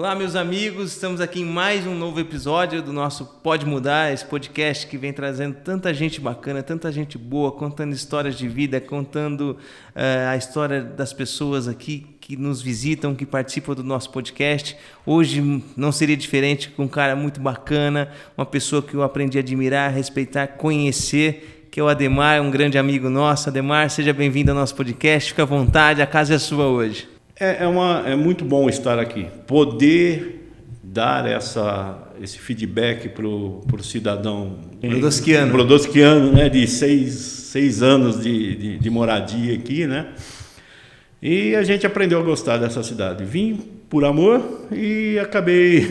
Olá, meus amigos, estamos aqui em mais um novo episódio do nosso Pode Mudar, esse podcast que vem trazendo tanta gente bacana, tanta gente boa, contando histórias de vida, contando a história das pessoas aqui que nos visitam, que participam do nosso podcast. Hoje não seria diferente, com um cara muito bacana, uma pessoa que eu aprendi a admirar, respeitar, conhecer, que é o Ademar, um grande amigo nosso. Ademar, seja bem-vindo ao nosso podcast, fica à vontade, a casa é sua hoje. É muito bom estar aqui, poder dar esse feedback para o cidadão brodowskiano, né, de seis anos de moradia aqui, né? E a gente aprendeu a gostar dessa cidade. Vim por amor e acabei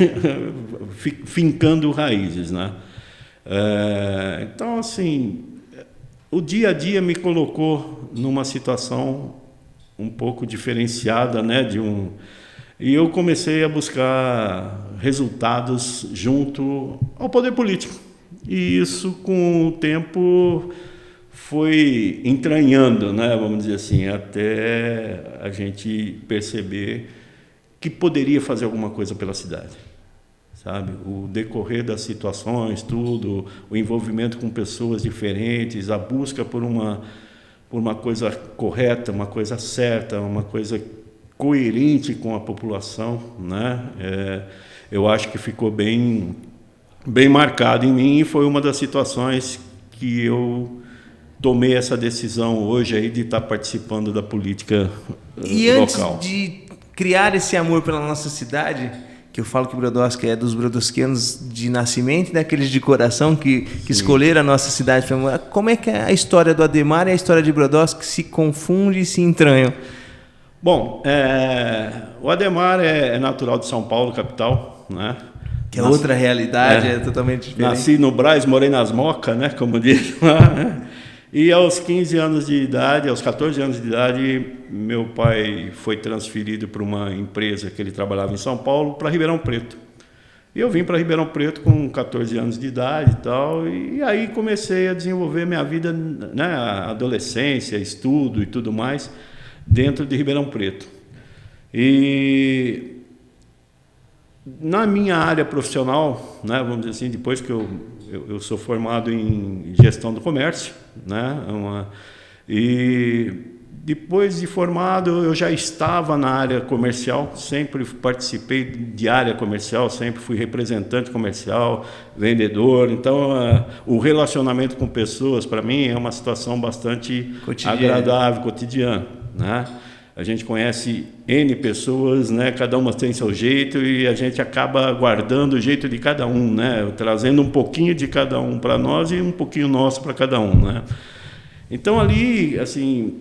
fincando raízes, né? Então, assim, o dia a dia me colocou numa situação um pouco diferenciada, né, e eu comecei a buscar resultados junto ao poder político. E isso, com o tempo, foi entranhando, né, vamos dizer assim, até a gente perceber que poderia fazer alguma coisa pela cidade, sabe? O decorrer das situações, tudo, o envolvimento com pessoas diferentes, a busca por uma coisa correta, uma coisa certa, uma coisa coerente com a população, né? Eu acho que ficou bem marcado em mim e foi uma das situações que eu tomei essa decisão hoje aí de estar participando da política local. E antes de criar esse amor pela nossa cidade, que eu falo que Brodowski é dos brodowskianos de nascimento, daqueles de coração que escolheram a nossa cidade para morar. Como é que a história do Ademar e a história de Brodowski se confundem e se entranham? Bom, o Ademar é natural de São Paulo, capital, né? Que é outra realidade, é totalmente diferente. Nasci no Brás, morei nas Mocas, né? Como diz lá, né? E aos 15 anos de idade, aos 14 anos de idade, meu pai foi transferido para uma empresa que ele trabalhava em São Paulo, para Ribeirão Preto. E eu vim para Ribeirão Preto com 14 anos de idade e tal, e aí comecei a desenvolver minha vida, né, a adolescência, estudo e tudo mais, dentro de Ribeirão Preto. E na minha área profissional, né, vamos dizer assim, depois que eu sou formado em gestão do comércio, né? E depois de formado eu já estava na área comercial, sempre participei de área comercial, sempre fui representante comercial, vendedor. Então o relacionamento com pessoas para mim é uma situação bastante agradável, cotidiana, né? A gente conhece N pessoas, né? Cada uma tem seu jeito e a gente acaba guardando o jeito de cada um, né? Trazendo um pouquinho de cada um para nós e um pouquinho nosso para cada um, né? Então, ali, assim,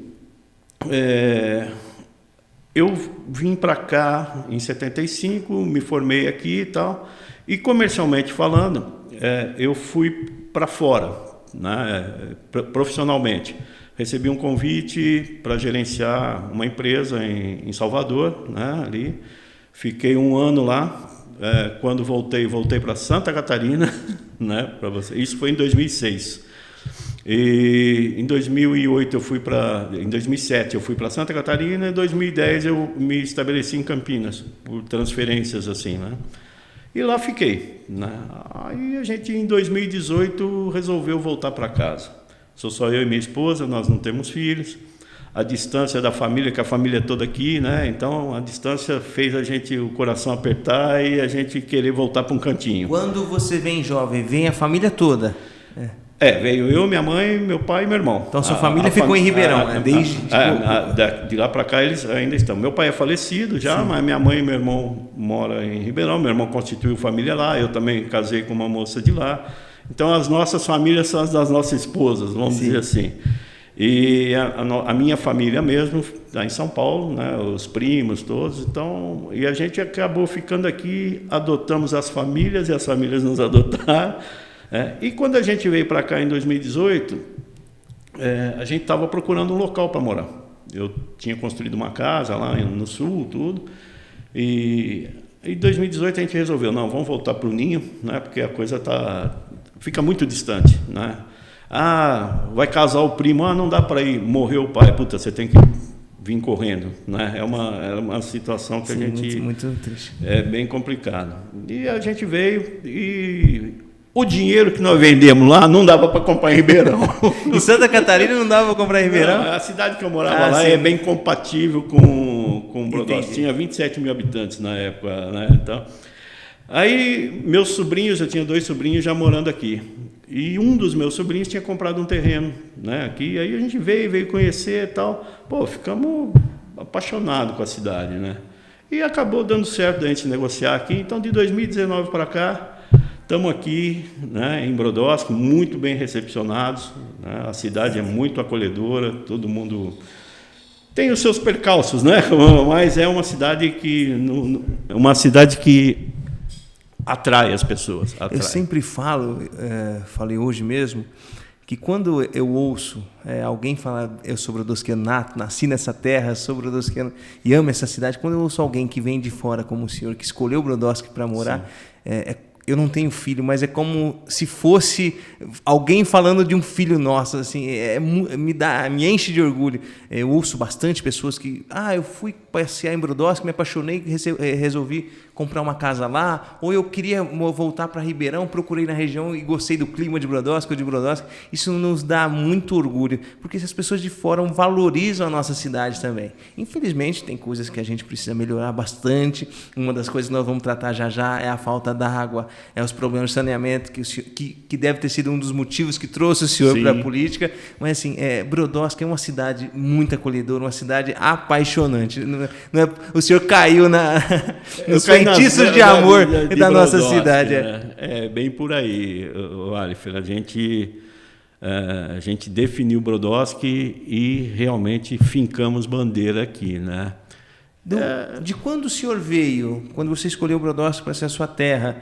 eu vim para cá em 75, me formei aqui e tal, e comercialmente falando, eu fui para fora, né? Profissionalmente. Recebi um convite para gerenciar uma empresa em Salvador, né, ali. Fiquei um ano lá. Quando voltei para Santa Catarina, né, para você. Isso foi em 2006. E em 2008 em 2007 eu fui para Santa Catarina. Em 2010 eu me estabeleci em Campinas por transferências assim, né? E lá fiquei, né? Aí a gente em 2018 resolveu voltar para casa. Sou só eu e minha esposa, nós não temos filhos. A distância da família, que a família é toda aqui, né? Então a distância fez o coração apertar e a gente querer voltar para um cantinho. Quando você vem jovem, vem a família toda? Veio eu, minha mãe, meu pai e meu irmão. Então sua família ficou em Ribeirão, né? Desde de lá para cá eles ainda estão. Meu pai é falecido já, mas minha mãe e meu irmão moram em Ribeirão. Meu irmão constituiu família lá, eu também casei com uma moça de lá. Então, as nossas famílias são as das nossas esposas, vamos dizer assim. E a minha família mesmo está em São Paulo, né, os primos todos. Então, e a gente acabou ficando aqui, adotamos as famílias e as famílias nos adotaram. E quando a gente veio para cá em 2018, a gente estava procurando um local para morar. Eu tinha construído uma casa lá no sul, tudo. E em 2018 a gente resolveu, não, vamos voltar para o ninho, né, porque a coisa fica muito distante, né? Vai casar o primo, não dá para ir, morreu o pai, puta, você tem que vim correndo, né? É uma situação que a gente... Muito triste. É bem complicado. E a gente veio e o dinheiro que nós vendemos lá não dava para comprar em Ribeirão. Em Santa Catarina não dava para comprar em Ribeirão? Não, a cidade que eu morava lá é bem compatível com Brodowski. Tinha 27 mil habitantes na época, né? Então, aí meus sobrinhos, eu tinha 2 sobrinhos já morando aqui. E um dos meus sobrinhos tinha comprado um terreno, né, aqui. Aí a gente veio conhecer e tal. Pô, ficamos apaixonados com a cidade, né? E acabou dando certo da gente negociar aqui. Então, de 2019 para cá, estamos aqui, né, em Brodowski, muito bem recepcionados, né? A cidade é muito acolhedora, todo mundo tem os seus percalços, né? Mas é uma cidade que atrai as pessoas. Atrai. Eu sempre falei hoje mesmo, que quando eu ouço alguém falar, eu sou brodowskiano nato, nasci nessa terra, sou brodowskiano e amo essa cidade, quando eu ouço alguém que vem de fora como o senhor, que escolheu Brodowski para morar, eu não tenho filho, mas é como se fosse alguém falando de um filho nosso, assim, me enche de orgulho. Eu ouço bastante pessoas que, eu fui passear em Brodowski, me apaixonei, resolvi comprar uma casa lá, ou eu queria voltar para Ribeirão, procurei na região e gostei do clima de Brodowski ou de Brodowski. Isso nos dá muito orgulho, porque as pessoas de fora valorizam a nossa cidade também. Infelizmente, tem coisas que a gente precisa melhorar bastante. Uma das coisas que nós vamos tratar já é a falta da água, os problemas de saneamento, que deve ter sido um dos motivos que trouxe o senhor para a política. Mas, assim, Brodowski é uma cidade muito acolhedora, uma cidade apaixonante. Não é, o senhor caiu nos feitiços de amor da nossa cidade. Né? É bem por aí, Alif. A gente definiu Brodowski e realmente fincamos bandeira aqui, né? De quando o senhor veio, quando você escolheu Brodowski para ser a sua terra,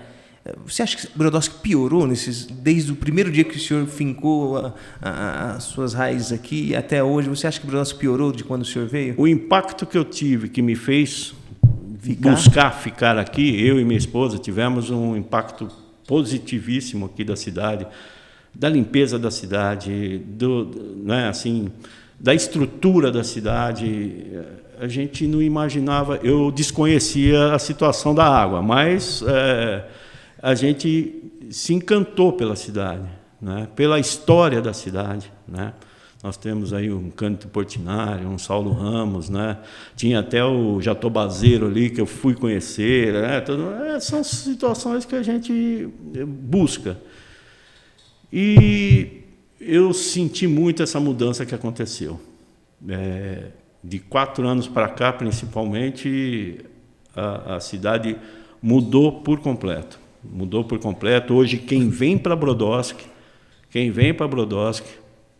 você acha que Brodowski piorou desde o primeiro dia que o senhor fincou as suas raízes aqui até hoje? Você acha que Brodowski piorou de quando o senhor veio? O impacto que eu tive, que me fez buscar ficar aqui, eu e minha esposa tivemos um impacto positivíssimo aqui da cidade, da limpeza da cidade, né, assim, da estrutura da cidade. A gente não imaginava, eu desconhecia a situação da água, mas a gente se encantou pela cidade, né, pela história da cidade, né? Nós temos aí um Cândido Portinari, um Saulo Ramos, né? Tinha até o Jatobazeiro ali que eu fui conhecer, né? São situações que a gente busca. E eu senti muito essa mudança que aconteceu. De 4 anos para cá, principalmente, a cidade mudou por completo. Mudou por completo. Hoje, quem vem para Brodowski,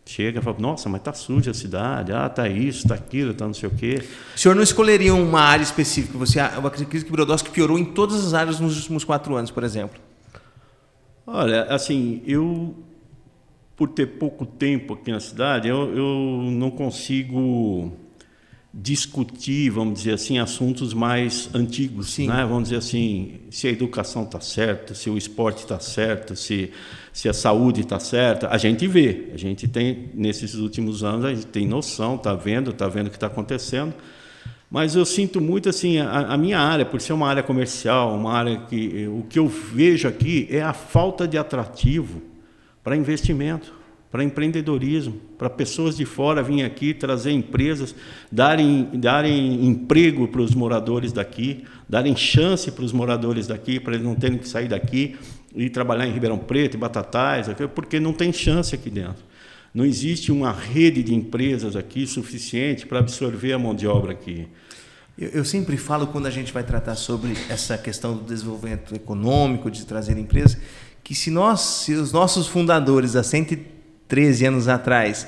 chega e fala, nossa, mas está suja a cidade, está isso, está aquilo, está não sei o quê. O senhor não escolheria uma área específica? Eu acredito que Brodowski piorou em todas as áreas nos últimos 4 anos, por exemplo. Olha, assim, eu, por ter pouco tempo aqui na cidade, eu não consigo discutir, vamos dizer assim, assuntos mais antigos, né? Vamos dizer assim, se a educação está certa, se o esporte está certo, se a saúde está certa. A gente vê, a gente tem, nesses últimos anos, a gente tem noção, está vendo o que está acontecendo, mas eu sinto muito, assim, a minha área, por ser uma área comercial, uma área que o que eu vejo aqui é a falta de atrativo para investimento, para empreendedorismo, para pessoas de fora virem aqui, trazer empresas, darem emprego para os moradores daqui, darem chance para os moradores daqui, para eles não terem que sair daqui e trabalhar em Ribeirão Preto, em Batatais, porque não tem chance aqui dentro. Não existe uma rede de empresas aqui suficiente para absorver a mão de obra aqui. Eu sempre falo, quando a gente vai tratar sobre essa questão do desenvolvimento econômico, de trazer empresas, que se os nossos fundadores há 113 anos atrás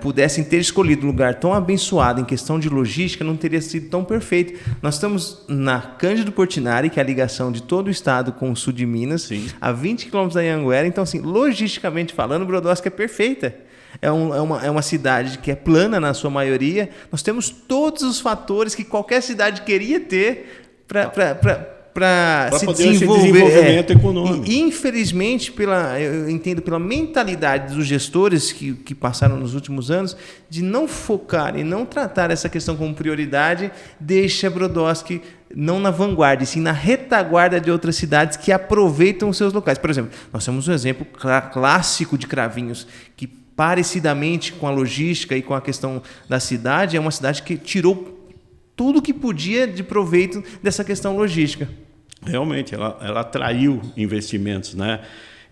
pudessem ter escolhido um lugar tão abençoado em questão de logística, não teria sido tão perfeito. Nós estamos na Cândido Portinari, que é a ligação de todo o estado com o sul de Minas, a 20 quilômetros da Anhanguera. Então, assim, logisticamente falando, Brodowski é perfeita. É uma cidade que é plana na sua maioria. Nós temos todos os fatores que qualquer cidade queria ter para se poder desenvolver. Esse desenvolvimento econômico. E, infelizmente, eu entendo pela mentalidade dos gestores que passaram nos últimos anos, de não focar e não tratar essa questão como prioridade, deixa Brodowski não na vanguarda, e sim na retaguarda de outras cidades que aproveitam os seus locais. Por exemplo, nós temos um exemplo clássico de Cravinhos, que parecidamente com a logística e com a questão da cidade, é uma cidade que tirou tudo que podia de proveito dessa questão logística. Realmente, ela atraiu investimentos, né?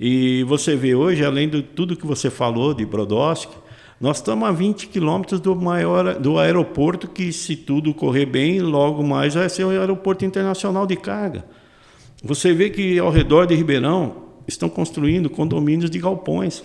E você vê hoje, além de tudo que você falou de Brodowski, nós estamos a 20 quilômetros do aeroporto, que, se tudo correr bem, logo mais vai ser o aeroporto internacional de carga. Você vê que ao redor de Ribeirão estão construindo condomínios de galpões.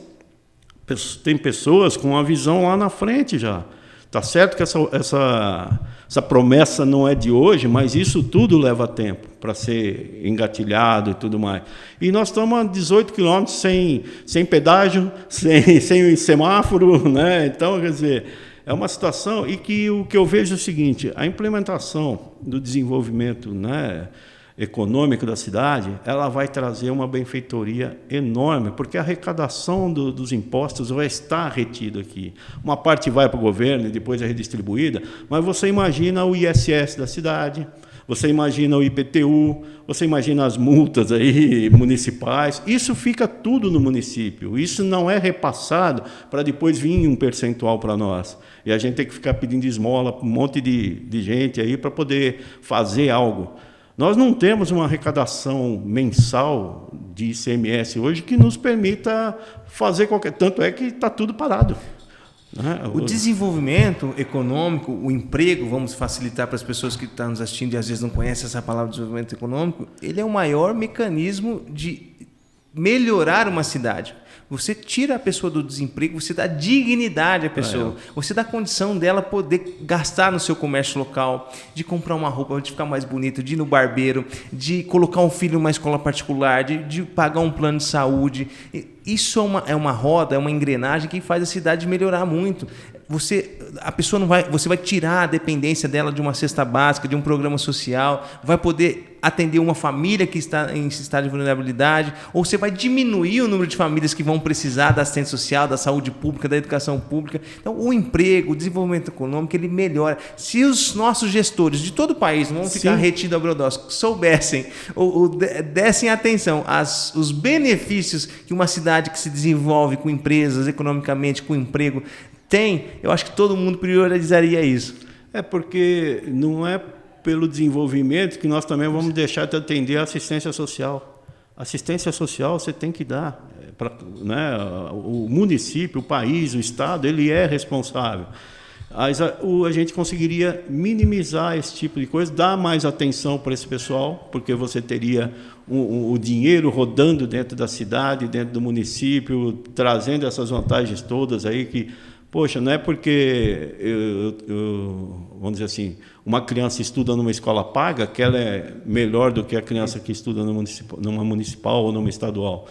Tem pessoas com uma visão lá na frente já. Tá certo que essa promessa não é de hoje, mas isso tudo leva tempo para ser engatilhado e tudo mais. E nós estamos a 18 quilômetros sem pedágio, sem semáforo, né? Então, quer dizer, é uma situação e que o que eu vejo é o seguinte: a implementação do desenvolvimento, né, econômico da cidade, ela vai trazer uma benfeitoria enorme, porque a arrecadação dos impostos vai estar retida aqui. Uma parte vai para o governo e depois é redistribuída, mas você imagina o ISS da cidade, você imagina o IPTU, você imagina as multas aí municipais, isso fica tudo no município, isso não é repassado para depois vir um percentual para nós. E a gente tem que ficar pedindo esmola para um monte de gente aí para poder fazer algo. Nós não temos uma arrecadação mensal de ICMS hoje que nos permita fazer qualquer... Tanto é que está tudo parado. Né? O desenvolvimento econômico, o emprego, vamos facilitar para as pessoas que estão nos assistindo e às vezes não conhecem essa palavra desenvolvimento econômico, ele é o maior mecanismo de melhorar uma cidade. Você tira a pessoa do desemprego, você dá dignidade à pessoa, você dá condição dela poder gastar no seu comércio local, de comprar uma roupa, de ficar mais bonito, de ir no barbeiro, de colocar um filho numa escola particular, de pagar um plano de saúde. Isso é uma roda, é uma engrenagem que faz a cidade melhorar muito. A pessoa não vai, você vai tirar a dependência dela de uma cesta básica, de um programa social, vai poder atender uma família que está em estado de vulnerabilidade, ou você vai diminuir o número de famílias que vão precisar da assistência social, da saúde pública, da educação pública. Então, o emprego, o desenvolvimento econômico, ele melhora. Se os nossos gestores de todo o país, não vão ficar retidos ao Brodowski, soubessem ou dessem atenção os benefícios que uma cidade que se desenvolve com empresas, economicamente, com emprego, tem, eu acho que todo mundo priorizaria isso. É porque não é pelo desenvolvimento que nós também vamos deixar de atender a assistência social. Assistência social você tem que dar. Né? O município, o país, o Estado, ele é responsável. A gente conseguiria minimizar esse tipo de coisa, dar mais atenção para esse pessoal, porque você teria o dinheiro rodando dentro da cidade, dentro do município, trazendo essas vantagens todas aí que... Poxa, não é porque, vamos dizer assim, uma criança estuda numa escola paga que ela é melhor do que a criança que estuda numa municipal ou numa estadual.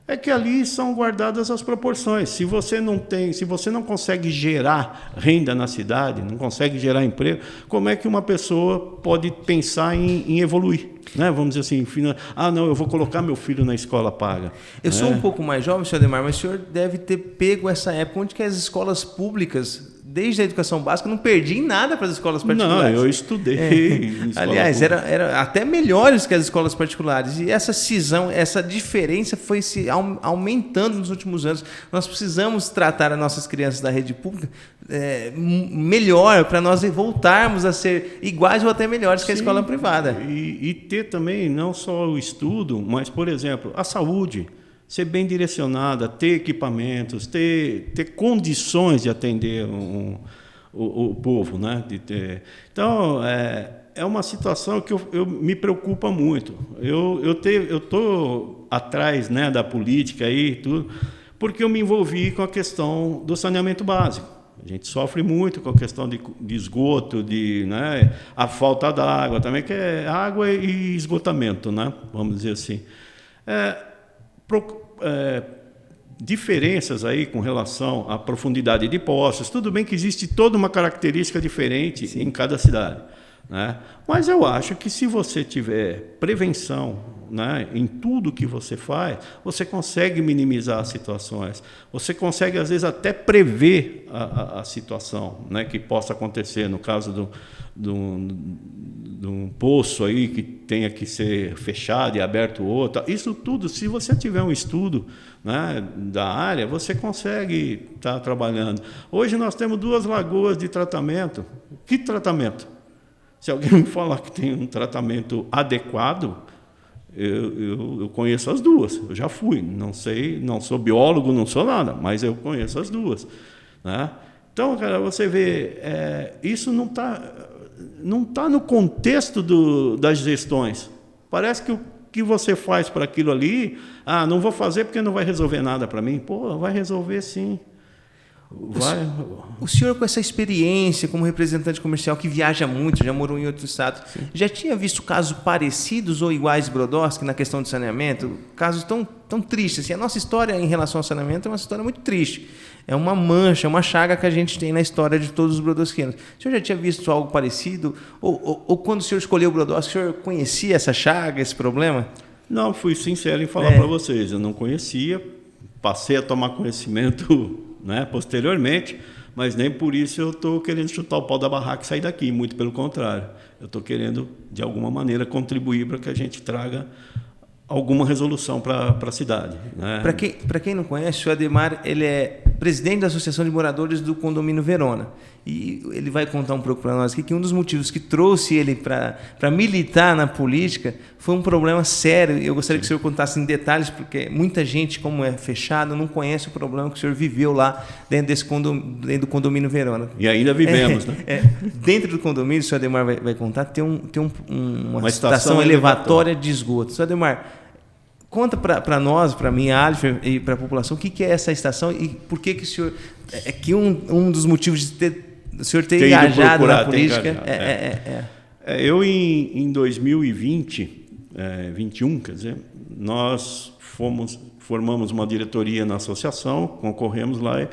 É que ali são guardadas as proporções. Se você não consegue gerar renda na cidade, não consegue gerar emprego, como é que uma pessoa pode pensar em evoluir? Né? Vamos dizer assim, não, eu vou colocar meu filho na escola paga. Eu sou um pouco mais jovem, senhor Ademar, mas o senhor deve ter pego essa época onde que as escolas públicas, desde a educação básica, não perdi em nada para as escolas particulares. Não, eu estudei. Aliás, era até melhores que as escolas particulares. E essa cisão, essa diferença foi se aumentando nos últimos anos. Nós precisamos tratar as nossas crianças da rede pública melhor, para nós voltarmos a ser iguais ou até melhores que a escola privada. E ter também não só o estudo, mas, por exemplo, a saúde. Ser bem direcionada, ter equipamentos, ter condições de atender o povo. Né? Então, é uma situação que eu me preocupa muito. Eu estou atrás, né, da política aí, tudo, porque eu me envolvi com a questão do saneamento básico. A gente sofre muito com a questão de esgoto, né, a falta d'água também, que é água e esgotamento, né, vamos dizer assim. Diferenças aí com relação à profundidade de poços. Tudo bem que existe toda uma característica diferente em cada cidade, né? Mas eu acho que se você tiver prevenção, né, em tudo que você faz, você consegue minimizar as situações. Você consegue, às vezes, até prever a situação, né, que possa acontecer. No caso de um poço aí que tenha que ser fechado e aberto outro. Isso tudo, se você tiver um estudo, né, da área, você consegue estar trabalhando. Hoje nós temos 2 lagoas de tratamento. Que tratamento? Se alguém me falar que tem um tratamento adequado, eu conheço as 2. Eu já fui, não sei, não sou biólogo, não sou nada, mas eu conheço as 2, né? Então, cara, você vê, isso não tá no contexto das gestões. Parece que o que você faz para aquilo ali, não vou fazer porque não vai resolver nada para mim. Pô, vai resolver sim. O senhor, com essa experiência como representante comercial que viaja muito, já morou em outro estado, já tinha visto casos parecidos ou iguais de Brodowski na questão de saneamento? Casos tão tristes. Assim, a nossa história em relação ao saneamento é uma história muito triste. É uma mancha, uma chaga que a gente tem na história de todos os brodowskianos. O senhor já tinha visto algo parecido? Ou quando o senhor escolheu o Brodowski, o senhor conhecia essa chaga, esse problema? Não, fui sincero em falar para vocês. Eu não conhecia, passei a tomar conhecimento, né, posteriormente, mas nem por isso eu estou querendo chutar o pau da barraca e sair daqui, muito pelo contrário. Eu estou querendo, de alguma maneira, contribuir para que a gente traga alguma resolução para a cidade, né? Para quem não conhece, o Ademar, ele é presidente da Associação de Moradores do Condomínio Verona. E ele vai contar um pouco para nós aqui que um dos motivos que trouxe ele para militar na política foi um problema sério. Eu gostaria que o senhor contasse em detalhes, porque muita gente, como é fechado, não conhece o problema que o senhor viveu lá dentro do Condomínio Verona. E ainda vivemos, né? Dentro do condomínio, o senhor Ademar vai contar, tem uma estação elevatória de esgoto. Senhor Ademar, conta para nós, para mim, Alif, e para a população, o que é essa estação e por que o senhor... É que um dos motivos de o senhor ter engajado na política... Eu, em 2020, 21, quer dizer, nós formamos uma diretoria na associação, concorremos lá,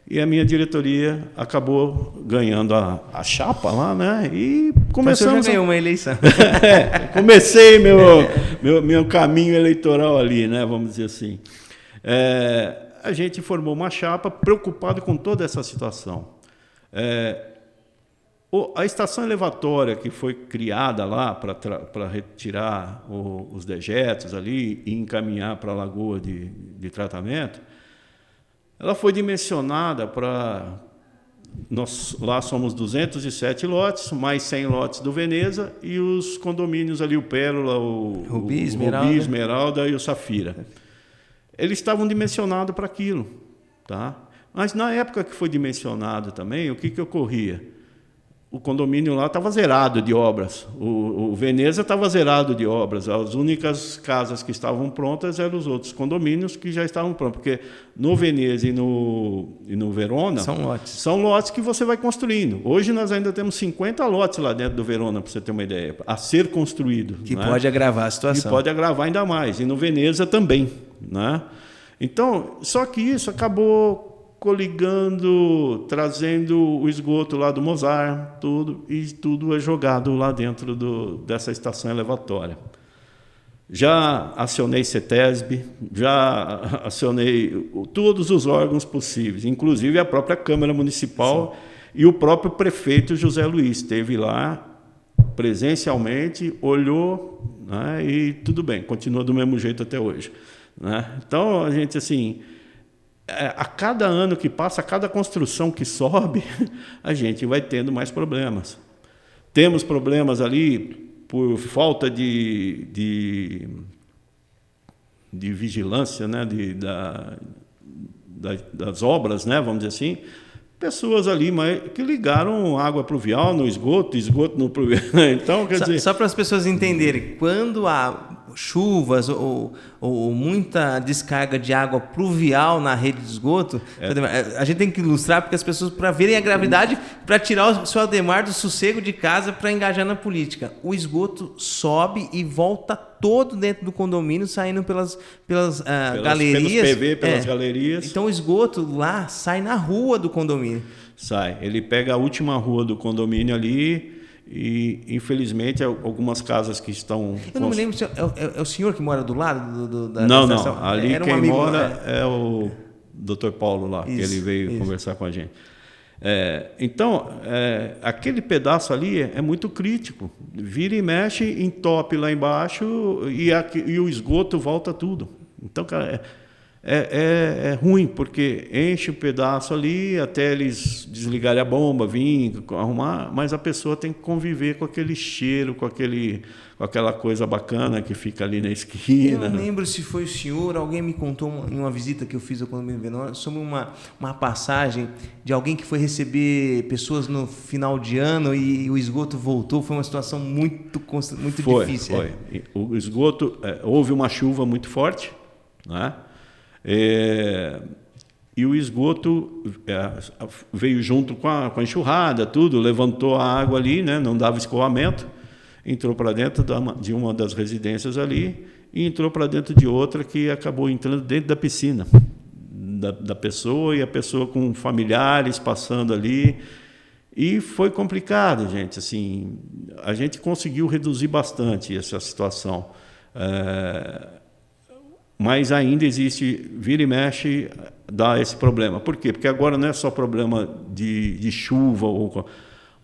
e a minha diretoria acabou ganhando a chapa lá, né? E começamos... Então, o senhor já ganhou uma eleição. Comecei meu caminho eleitoral ali, né? Vamos dizer assim. A gente formou uma chapa preocupado com toda essa situação. A estação elevatória que foi criada lá para retirar os dejetos ali e encaminhar para a lagoa de tratamento, ela foi dimensionada para... Nós lá somos 207 lotes, mais 100 lotes do Veneza e os condomínios ali, o Pérola, o Rubi, Esmeralda e o Safira. Eles estavam dimensionados para aquilo, tá? Mas na época que foi dimensionado também, o que ocorria? O condomínio lá estava zerado de obras, o Veneza estava zerado de obras, as únicas casas que estavam prontas eram os outros condomínios que já estavam prontos, porque no Veneza e no Verona são lotes que você vai construindo. Hoje nós ainda temos 50 lotes lá dentro do Verona, para você ter uma ideia, a ser construído. Que, né? Pode agravar a situação. Que pode agravar ainda mais, e no Veneza também, né? Então, só que isso acabou coligando, trazendo o esgoto lá do Mozart, e tudo é jogado lá dentro dessa estação elevatória. Já acionei CETESB, já acionei todos os órgãos possíveis, inclusive a própria Câmara Municipal. Sim. E o próprio prefeito José Luiz esteve lá presencialmente, olhou, né, e tudo bem, continua do mesmo jeito até hoje, né? Então, a gente, assim... A cada ano que passa, a cada construção que sobe, a gente vai tendo mais problemas. Temos problemas ali por falta de vigilância, né, das obras, né, vamos dizer assim. Pessoas ali que ligaram água pluvial no esgoto no pluvial. Então, quer dizer... Só para as pessoas entenderem, quando há chuvas ou muita descarga de água pluvial na rede de esgoto, a gente tem que ilustrar porque as pessoas, para verem a gravidade, para tirar o seu Ademar do sossego de casa para engajar na política. O esgoto sobe e volta todo dentro do condomínio, saindo pelas galerias. Pelos PV, pelas galerias. Então o esgoto lá sai na rua do condomínio. Ele pega a última rua do condomínio ali E, infelizmente, algumas casas que estão... Eu não me lembro se é o senhor que mora do lado da Não, estação? não. Ali Era um quem amigo, mora é o Dr. Paulo lá, que ele veio conversar com a gente. Então, aquele pedaço ali é muito crítico. Vira e mexe, entope lá embaixo e o esgoto volta tudo. Então, cara, é ruim, porque enche o pedaço ali até eles desligarem a bomba, vir arrumar, mas a pessoa tem que conviver com aquele cheiro, com aquela coisa bacana que fica ali na esquina. Eu não lembro se foi o senhor, alguém me contou em uma visita que eu fiz ao condomínio Venório sobre uma passagem de alguém que foi receber pessoas no final de ano e o esgoto voltou. Foi uma situação muito difícil. Foi. O esgoto, houve uma chuva muito forte, né? E o esgoto veio junto com a enxurrada, tudo, levantou a água ali, né? Não dava escoamento, entrou para dentro de uma das residências ali e entrou para dentro de outra que acabou entrando dentro da piscina da pessoa, e a pessoa com familiares passando ali. E foi complicado, gente. Assim, a gente conseguiu reduzir bastante essa situação. Mas ainda existe, vira e mexe, dá esse problema. Por quê? Porque agora não é só problema de chuva,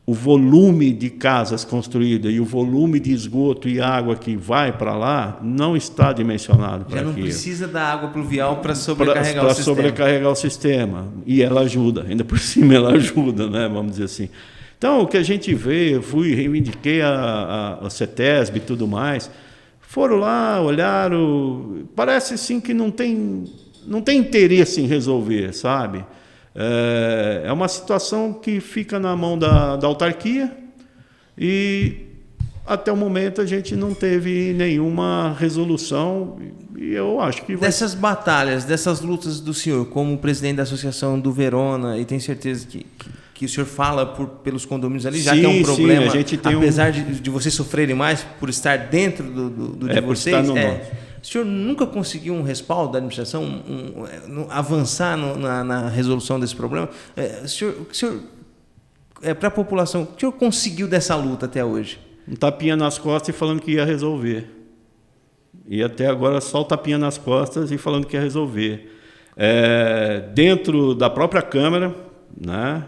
o volume de casas construídas e o volume de esgoto e água que vai para lá não está dimensionado para aquilo. Já não precisa da água pluvial para sobrecarregar o sistema. Para sobrecarregar o sistema. E ela ajuda, ainda por cima ela ajuda, né? Vamos dizer assim. Então, o que a gente vê, eu reivindiquei a CETESB e tudo mais. Foram lá, olharam, parece sim que não tem interesse em resolver, sabe? É uma situação que fica na mão da autarquia e até o momento a gente não teve nenhuma resolução e eu acho que vai... Dessas batalhas, dessas lutas do senhor como presidente da Associação do Verona, e tenho certeza que o senhor fala pelos condomínios ali, já que é um problema, sim, a gente tem apesar de vocês sofrerem mais por estar dentro de vocês, o senhor nunca conseguiu um respaldo da administração, avançar na resolução desse problema? Para a população, o que o senhor conseguiu dessa luta até hoje? Um tapinha nas costas e falando que ia resolver. E até agora só o tapinha nas costas e falando que ia resolver. Dentro da própria Câmara, né?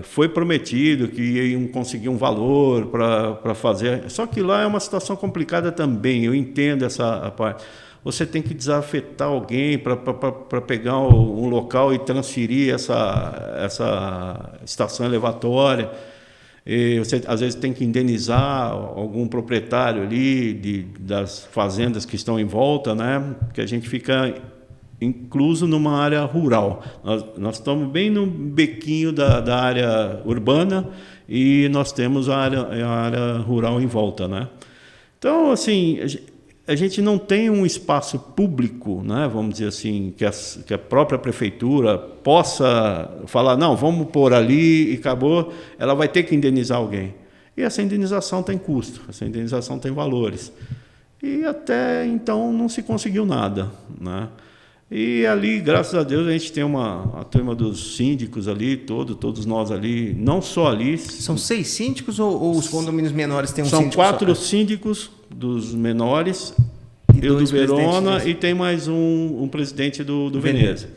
Foi prometido que iam conseguir um valor para fazer, só que lá é uma situação complicada também, eu entendo essa parte. Você tem que desafetar alguém para pegar um local e transferir essa estação elevatória. E você às vezes tem que indenizar algum proprietário ali das fazendas que estão em volta, né? Porque a gente fica incluso numa área rural. Nós estamos bem no bequinho da área urbana e nós temos a área rural em volta, né? Então, assim, a gente não tem um espaço público, né? Vamos dizer assim, que a própria prefeitura possa falar, não, vamos pôr ali e acabou, ela vai ter que indenizar alguém. E essa indenização tem custo, essa indenização tem valores. E até então não se conseguiu nada, né? E ali, graças a Deus, a gente tem a turma dos síndicos ali, todos nós ali, não só ali. São 6 síndicos ou os condomínios menores têm um síndico? São 4 só? síndicos dos menores, eu do Verona, e tem mais um presidente do Veneza.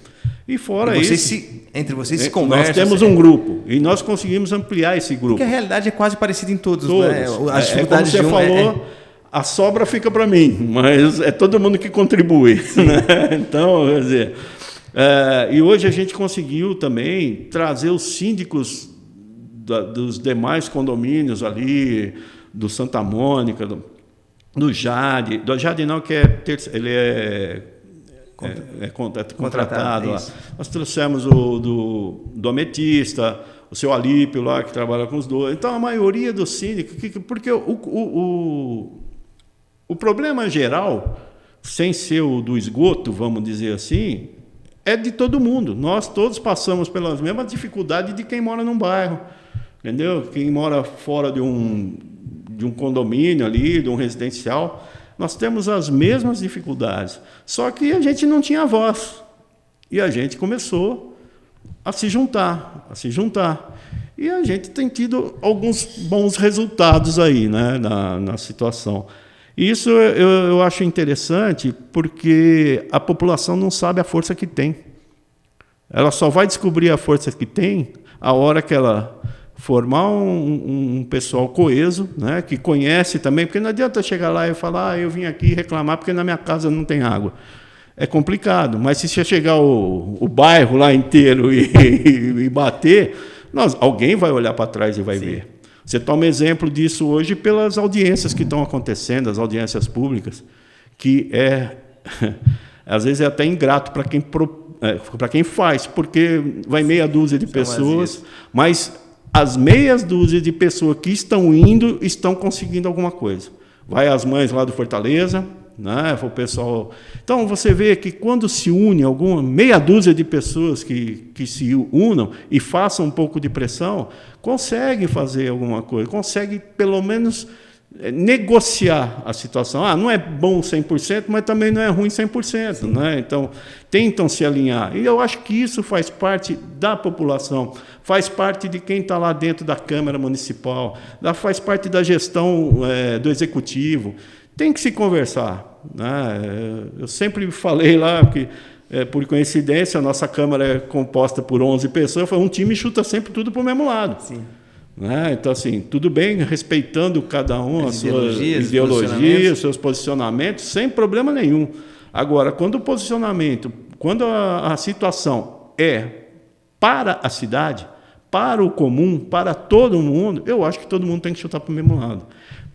E fora isso... Entre vocês se conversam. Nós temos um grupo, e nós conseguimos ampliar esse grupo. Porque a realidade é quase parecida em todos. Né? As dificuldades como você falou... A sobra fica para mim, mas é todo mundo que contribui, né? Então, quer dizer, e hoje a gente conseguiu também trazer os síndicos dos demais condomínios ali, do Santa Mônica, do Jade não, que ele é contratado lá. Nós trouxemos do Ametista, o seu Alípio lá, que trabalha com os dois. Então, a maioria dos síndicos, porque o problema geral, sem ser o do esgoto, vamos dizer assim, é de todo mundo. Nós todos passamos pelas mesmas dificuldades de quem mora num bairro, entendeu? Quem mora fora de um condomínio ali, de um residencial, nós temos as mesmas dificuldades. Só que a gente não tinha voz. E a gente começou a se juntar. E a gente tem tido alguns bons resultados aí, né, na situação. Isso eu acho interessante porque a população não sabe a força que tem. Ela só vai descobrir a força que tem a hora que ela formar um pessoal coeso, né, que conhece também, porque não adianta chegar lá e falar, eu vim aqui reclamar porque na minha casa não tem água. É complicado, mas se você chegar o bairro lá inteiro e bater, alguém vai olhar para trás e vai ver. Você toma exemplo disso hoje pelas audiências que estão acontecendo, as audiências públicas, que às vezes é até ingrato para quem faz, porque vai meia dúzia de pessoas, mas as meias dúzias de pessoas que estão indo estão conseguindo alguma coisa. Vai as mães lá do Fortaleza, né, o pessoal. Então você vê que quando se une alguma meia dúzia de pessoas que se unam e façam um pouco de pressão, conseguem fazer alguma coisa, conseguem pelo menos negociar a situação. Não é bom 100%, mas também não é ruim 100%, né? Então tentam se alinhar. E eu acho que isso faz parte da população, faz parte de quem está lá dentro da Câmara Municipal, faz parte da gestão do Executivo. Tem que se conversar, né? Eu sempre falei lá que, por coincidência, a nossa Câmara é composta por 11 pessoas, um time chuta sempre tudo para o mesmo lado. Sim. Né? Então, assim, tudo bem, respeitando cada um as suas ideologias, seus posicionamentos, sem problema nenhum. Agora, quando o posicionamento, quando a situação é para a cidade, para o comum, para todo mundo, eu acho que todo mundo tem que chutar para o mesmo lado.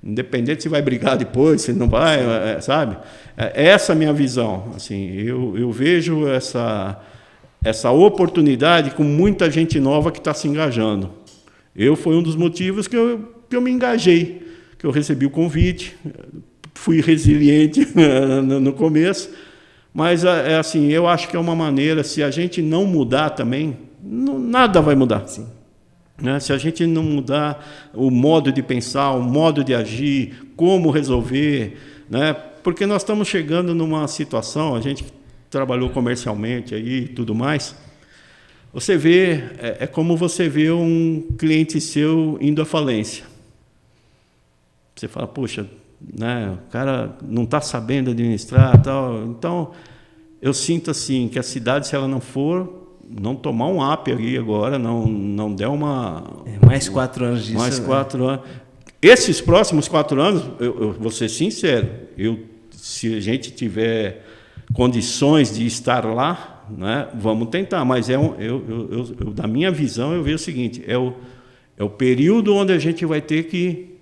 Independente se vai brigar depois, se não vai, sabe? Essa é a minha visão. Assim, eu vejo essa oportunidade com muita gente nova que está se engajando. Foi um dos motivos que eu me engajei, que eu recebi o convite, fui resiliente no começo, mas assim, eu acho que é uma maneira, se a gente não mudar também, nada vai mudar. Sim. Né? Se a gente não mudar o modo de pensar, o modo de agir, como resolver, né? Porque nós estamos chegando numa situação, a gente trabalhou comercialmente aí e tudo mais, você vê, é como você vê um cliente seu indo à falência. Você fala, poxa, né, o cara não está sabendo administrar, tal. Então, eu sinto assim que a cidade, se ela não tomar um up ali agora, não der uma... mais 4 anos disso. Mais 4 anos. Esses próximos 4 anos, eu vou ser sincero, se a gente tiver condições de estar lá, né, vamos tentar, mas da minha visão, eu vejo o seguinte, é o período onde a gente vai ter que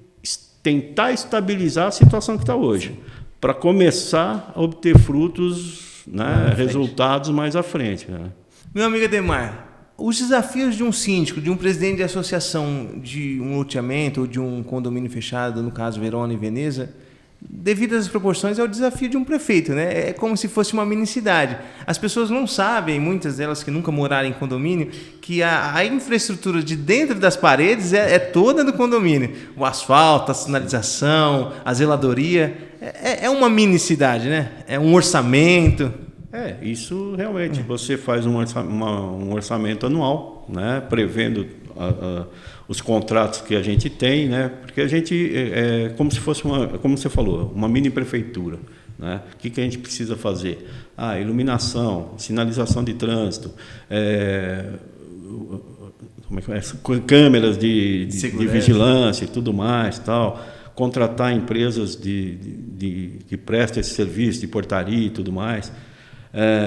tentar estabilizar a situação que está hoje, para começar a obter frutos, né, resultados mais à frente. Né? Meu amigo Ademar, os desafios de um síndico, de um presidente de associação de um loteamento ou de um condomínio fechado, no caso Verona e Veneza, devido às proporções, é o desafio de um prefeito, né? É como se fosse uma mini-cidade. As pessoas não sabem, muitas delas que nunca moraram em condomínio, que a infraestrutura de dentro das paredes é toda do condomínio. O asfalto, a sinalização, a zeladoria. É uma mini-cidade, né? É um orçamento. Isso realmente. Você faz um orçamento anual, né? Prevendo os contratos que a gente tem, né? Porque a gente é como se fosse como você falou, uma mini prefeitura, né? O que a gente precisa fazer? Iluminação, sinalização de trânsito, câmeras de vigilância e tudo mais, tal. Contratar empresas que prestam esse serviço de portaria e tudo mais.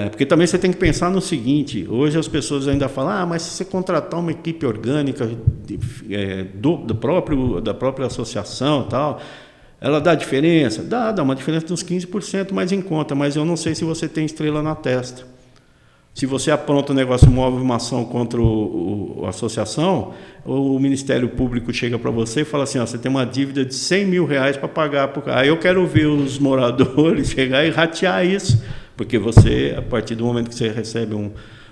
Porque também você tem que pensar no seguinte, hoje as pessoas ainda falam, mas se você contratar uma equipe orgânica da própria associação e tal, ela dá diferença? Dá uma diferença de uns 15% mais em conta, mas eu não sei se você tem estrela na testa. Se você apronta um negócio, move uma ação contra a associação, o Ministério Público chega para você e fala assim, você tem uma dívida de R$100 mil para pagar. Aí eu quero ver os moradores chegar e ratear isso. Porque você, a partir do momento que você recebe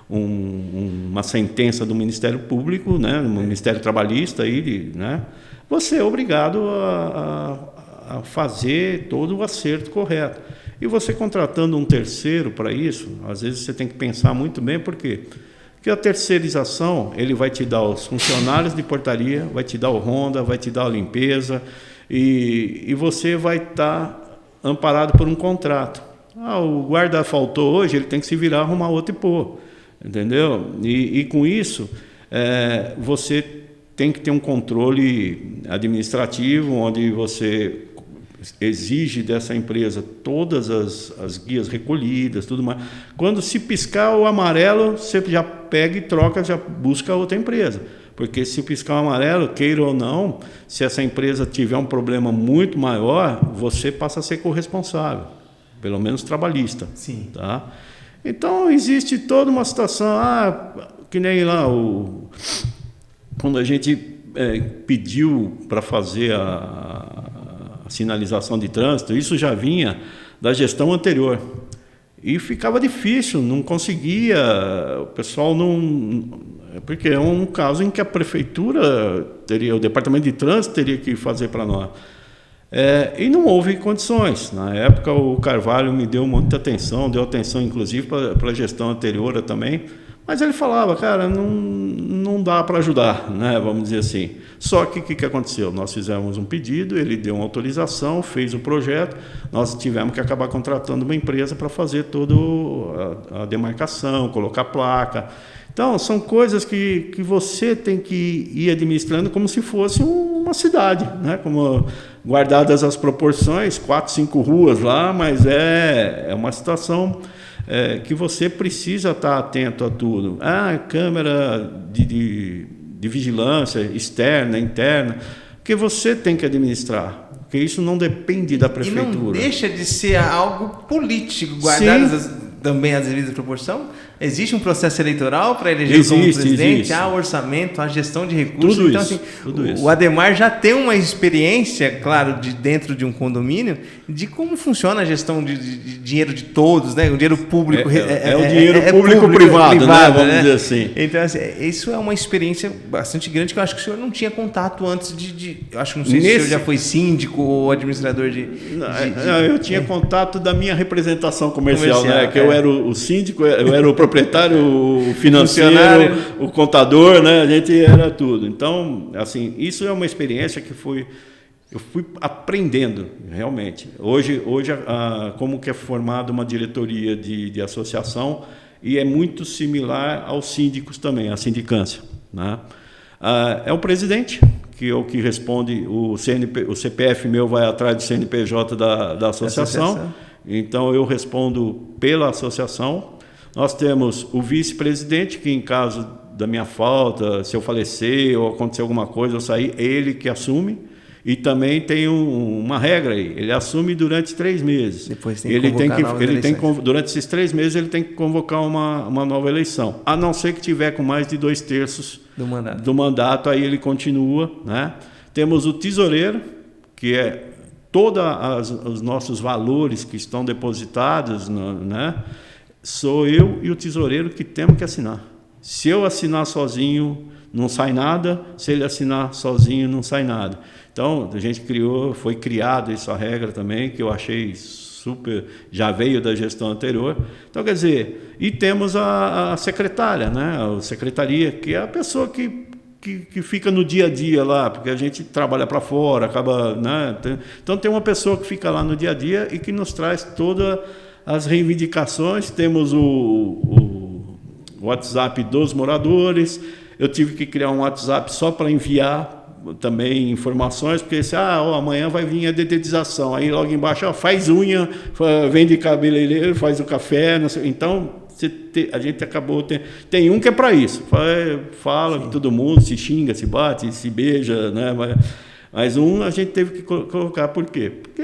uma sentença do Ministério Público, né, do Ministério Trabalhista, né, você é obrigado a fazer todo o acerto correto. E você contratando um terceiro para isso, às vezes você tem que pensar muito bem, por quê? Porque Porque a terceirização, ele vai te dar os funcionários de portaria, vai te dar o Honda, vai te dar a limpeza, e você vai estar amparado por um contrato. O guarda faltou hoje, ele tem que se virar, arrumar outro e pôr, entendeu? E com isso, você tem que ter um controle administrativo, onde você exige dessa empresa todas as guias recolhidas, tudo mais. Quando se piscar o amarelo, você já pega e troca, já busca outra empresa. Porque se piscar o amarelo, queira ou não, se essa empresa tiver um problema muito maior, você passa a ser corresponsável, pelo menos trabalhista. Sim. Tá? Então, existe toda uma situação, que nem lá, quando a gente pediu para fazer a sinalização de trânsito, isso já vinha da gestão anterior. E ficava difícil, não conseguia, o pessoal não... Porque é um caso em que a prefeitura teria, o departamento de trânsito teria que fazer para nós. E não houve condições. Na época, o Carvalho me deu muita atenção, deu atenção inclusive para a gestão anterior também, mas ele falava, cara, não dá para ajudar, né? Vamos dizer assim. Só que o que aconteceu? Nós fizemos um pedido, ele deu uma autorização, fez o projeto, nós tivemos que acabar contratando uma empresa para fazer toda a demarcação, colocar placa. Então, são coisas que você tem que ir administrando como se fosse uma cidade, né? Como guardadas as proporções, 4, 5 ruas lá, mas é uma situação que você precisa estar atento a tudo. Câmera de vigilância externa, interna, porque você tem que administrar, porque isso não depende da prefeitura. E não deixa de ser algo político, guardadas também as devidas proporções. Existe um processo eleitoral para eleger como presidente, há orçamento, há gestão de recursos. Tudo então, isso, assim, tudo isso. O Ademar já tem uma experiência, claro, dentro de um condomínio, de como funciona a gestão de dinheiro de todos, né? O dinheiro público. É o dinheiro público-privado, né? Vamos dizer assim. Então, assim, isso é uma experiência bastante grande que eu acho que o senhor não tinha contato antes eu acho que não sei se o senhor já foi síndico ou administrador eu tinha contato da minha representação comercial, né? Que eu era o síndico, eu era o proprietário, o financeiro, o contador, né? A gente era tudo. Então, assim, isso é uma experiência que eu fui aprendendo, realmente. Hoje como que é formada uma diretoria de associação, e é muito similar aos síndicos também, a sindicância, né? É o presidente, que é o que responde, o CPF meu vai atrás do CNPJ da associação, então eu respondo pela associação. Nós temos o vice-presidente, que em caso da minha falta, se eu falecer ou acontecer alguma coisa, eu sair, ele que assume. E também tem uma regra aí, ele assume durante 3 meses. Depois tem que durante esses 3 meses ele tem que convocar uma nova eleição, a não ser que tiver com mais de 2/3 do mandato, aí ele continua, né? Temos o tesoureiro, que é todos os nossos valores que estão depositados, né? Sou eu e o tesoureiro que temos que assinar. Se eu assinar sozinho, não sai nada. Se ele assinar sozinho, não sai nada. Então, a gente foi criado essa regra também, que eu achei super, já veio da gestão anterior. Então, quer dizer, e temos a secretária, né? A secretaria, que é a pessoa que fica no dia a dia lá, porque a gente trabalha para fora, acaba, né? Então, tem uma pessoa que fica lá no dia a dia e que nos traz todas as reivindicações. Temos o WhatsApp dos moradores. Eu tive que criar um WhatsApp só para enviar também informações, porque amanhã vai vir a dedetização, aí logo embaixo, faz unha, vende cabeleireiro, faz o café, não sei. Então a gente acabou, tem um que é para isso, fala com todo mundo, se xinga, se bate, se beija, né? Mas a gente teve que colocar. Por quê? Porque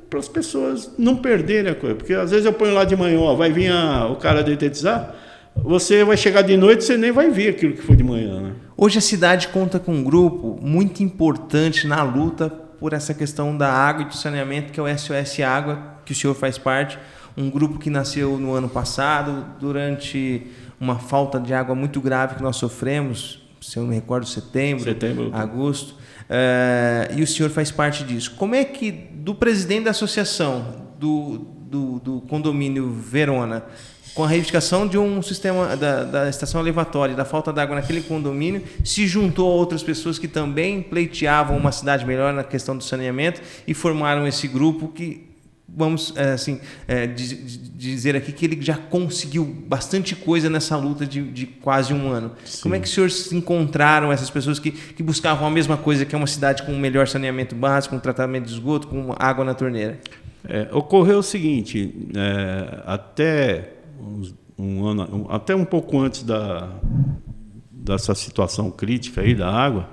para as pessoas não perderem a coisa, porque às vezes eu ponho lá de manhã, vai vir o cara detetizar, você vai chegar de noite, você nem vai ver aquilo que foi de manhã, né? Hoje a cidade conta com um grupo muito importante na luta por essa questão da água e do saneamento, que é o SOS Água, que o senhor faz parte. Um grupo que nasceu no ano passado, durante uma falta de água muito grave que nós sofremos, se eu não me recordo, setembro. Agosto. E o senhor faz parte disso. Como é que, do presidente da associação, do condomínio Verona, com a reivindicação de um sistema da estação elevatória, da falta d'água naquele condomínio, se juntou a outras pessoas que também pleiteavam uma cidade melhor na questão do saneamento e formaram esse grupo que, vamos dizer aqui, que ele já conseguiu bastante coisa nessa luta de quase um ano. Sim. Como é que os senhores encontraram essas pessoas que buscavam a mesma coisa, que é uma cidade com um melhor saneamento básico, com tratamento de esgoto, com água na torneira? Ocorreu o seguinte, até até um pouco antes dessa situação crítica aí da água,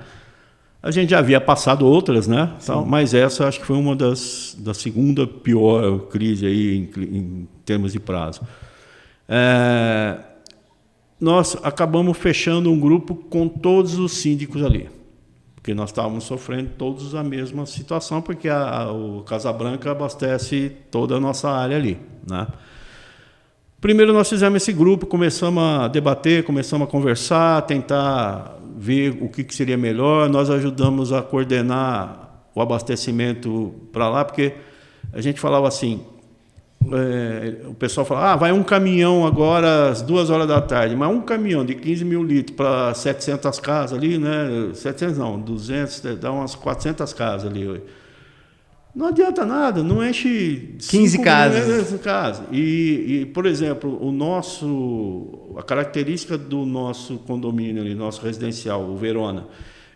a gente já havia passado outras, né? Então, mas essa acho que foi uma da segunda pior crise aí em termos de prazo. Nós acabamos fechando um grupo com todos os síndicos ali, porque nós estávamos sofrendo todos a mesma situação, porque o Casa Branca abastece toda a nossa área ali, né? Primeiro nós fizemos esse grupo, começamos a debater, começamos a conversar, tentar ver o que seria melhor. Nós ajudamos a coordenar o abastecimento para lá, porque a gente falava assim, o pessoal falava, vai um caminhão agora às 2h da tarde, mas um caminhão de 15 mil litros para 700 casas ali, né? 700 não, 200, dá umas 400 casas ali. Não adianta nada, não enche 15 casas. E, por exemplo, a característica do nosso condomínio ali, nosso residencial, o Verona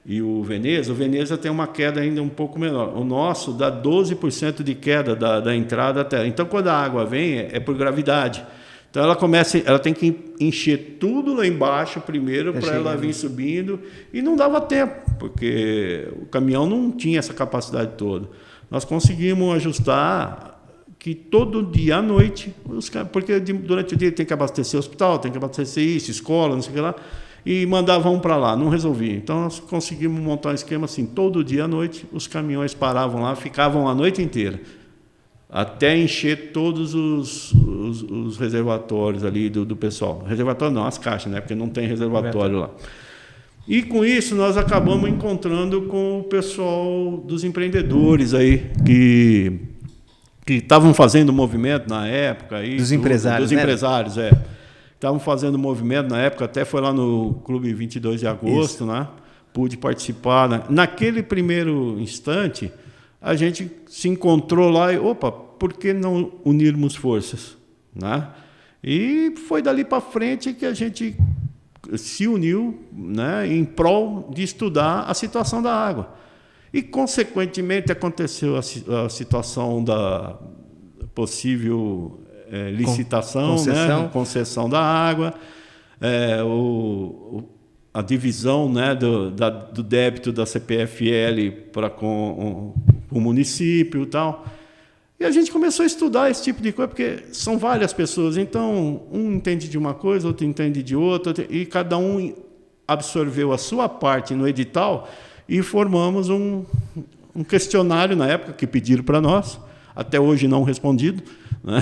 e o Veneza tem uma queda ainda um pouco menor. O nosso dá 12% de queda da entrada até. Então, quando a água vem, é por gravidade. Então, ela tem que encher tudo lá embaixo primeiro para ela vir subindo. E não dava tempo, porque o caminhão não tinha essa capacidade toda. Nós conseguimos ajustar que todo dia à noite, porque durante o dia tem que abastecer o hospital, tem que abastecer isso, escola, não sei o que lá, e mandavam para lá, não resolvia. Então nós conseguimos montar um esquema assim, todo dia à noite os caminhões paravam lá, ficavam a noite inteira, até encher todos os reservatórios ali do pessoal. Reservatório não, as caixas, né? Porque não tem reservatório lá. E com isso nós acabamos encontrando com o pessoal dos empreendedores aí que estavam fazendo movimento na época aí, dos empresários, né? Empresários, estavam fazendo movimento na época, até foi lá no Clube 22 de Agosto, isso, né? Pude participar, né? Naquele primeiro instante a gente se encontrou lá e por que não unirmos forças, né? E foi dali para frente que a gente se uniu, né, em prol de estudar a situação da água. E, consequentemente, aconteceu a situação da possível licitação, concessão da água, a divisão, né, do débito da CPFL com o município e tal. E a gente começou a estudar esse tipo de coisa, porque são várias pessoas, então um entende de uma coisa, outro entende de outra, e cada um absorveu a sua parte no edital e formamos um questionário na época que pediram para nós, até hoje não respondido, né?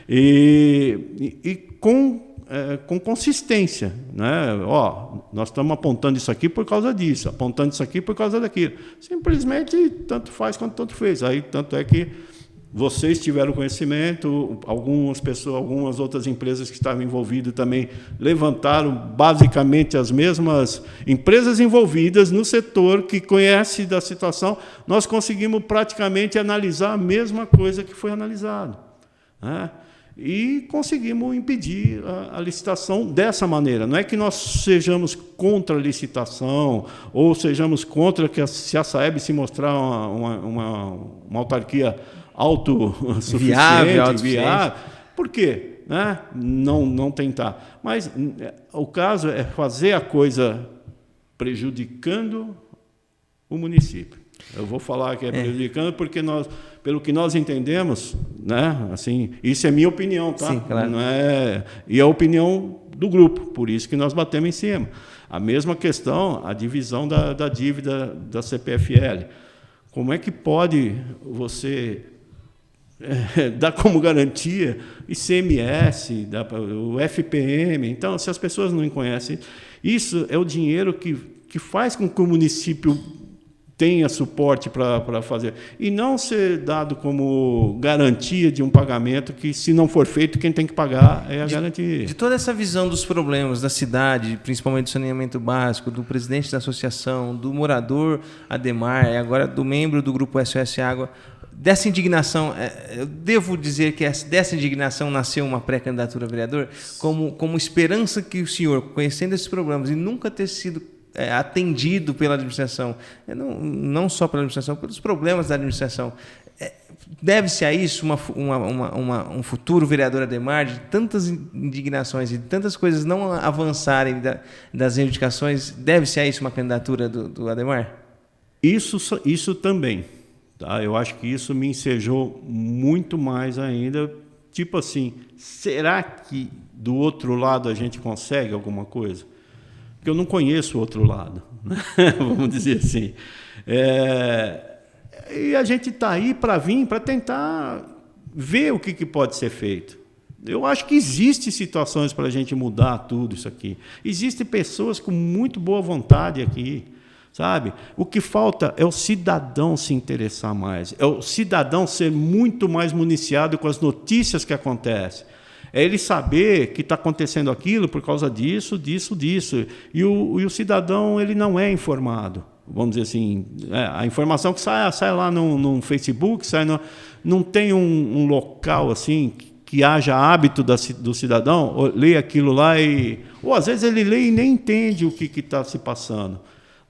e com consistência, né? Nós estamos apontando isso aqui por causa disso, apontando isso aqui por causa daquilo. Simplesmente tanto faz quanto tanto fez. Aí tanto é que vocês tiveram conhecimento, algumas outras empresas que estavam envolvidas também levantaram basicamente as mesmas empresas envolvidas no setor que conhece da situação. Nós conseguimos praticamente analisar a mesma coisa que foi analisado, né? E conseguimos impedir a licitação dessa maneira. Não é que nós sejamos contra a licitação ou sejamos contra que se a SAEB se mostrar uma autarquia autossuficiente, viável. Por quê? Né? Não tentar. Mas o caso é fazer a coisa prejudicando o município. Eu vou falar que é prejudicando porque pelo que nós entendemos, né? Assim, isso é minha opinião, tá? Sim, claro. Não é, e é a opinião do grupo, por isso que nós batemos em cima. A mesma questão, a divisão da dívida da CPFL. Como é que pode você dar como garantia ICMS, o FPM? Então, se as pessoas não conhecem, isso é o dinheiro que faz com que o município tenha suporte para fazer. E não ser dado como garantia de um pagamento que, se não for feito, quem tem que pagar é a garantia. De toda essa visão dos problemas da cidade, principalmente do saneamento básico, do presidente da associação, do morador Ademar, e agora do membro do Grupo SOS Água, dessa indignação, eu devo dizer que dessa indignação nasceu uma pré-candidatura a vereador, como esperança que o senhor, conhecendo esses problemas e nunca ter sido atendido pela administração, não só pela administração, pelos problemas da administração. Deve-se a isso um futuro vereador Ademar, de tantas indignações e de tantas coisas não avançarem das reivindicações, deve-se a isso uma candidatura do Ademar? Isso também. Tá? Eu acho que isso me ensejou muito mais ainda. Tipo assim, será que do outro lado a gente consegue alguma coisa? Porque eu não conheço o outro lado, né? Vamos dizer assim. E a gente está aí para tentar ver o que pode ser feito. Eu acho que existem situações para a gente mudar tudo isso aqui. Existem pessoas com muito boa vontade aqui, sabe? O que falta é o cidadão se interessar mais, é o cidadão ser muito mais municiado com as notícias que acontecem. É ele saber que está acontecendo aquilo por causa disso. E o cidadão ele não é informado. Vamos dizer assim, a informação que sai lá no Facebook, não tem um local assim que haja hábito do cidadão ler aquilo lá ou às vezes ele lê e nem entende o que está se passando,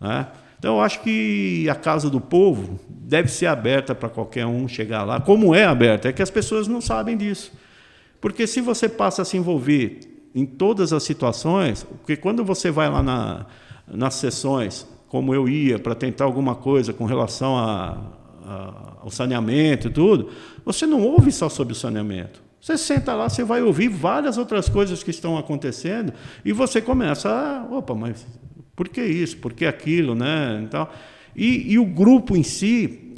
né? Então eu acho que a Casa do Povo deve ser aberta para qualquer um chegar lá. Como é aberta? É que as pessoas não sabem disso. Porque se você passa a se envolver em todas as situações, porque quando você vai lá nas sessões, como eu ia, para tentar alguma coisa com relação ao saneamento e tudo, você não ouve só sobre o saneamento. Você senta lá, você vai ouvir várias outras coisas que estão acontecendo e você começa opa, mas por que isso? Por que aquilo? Né? Então, e o grupo em si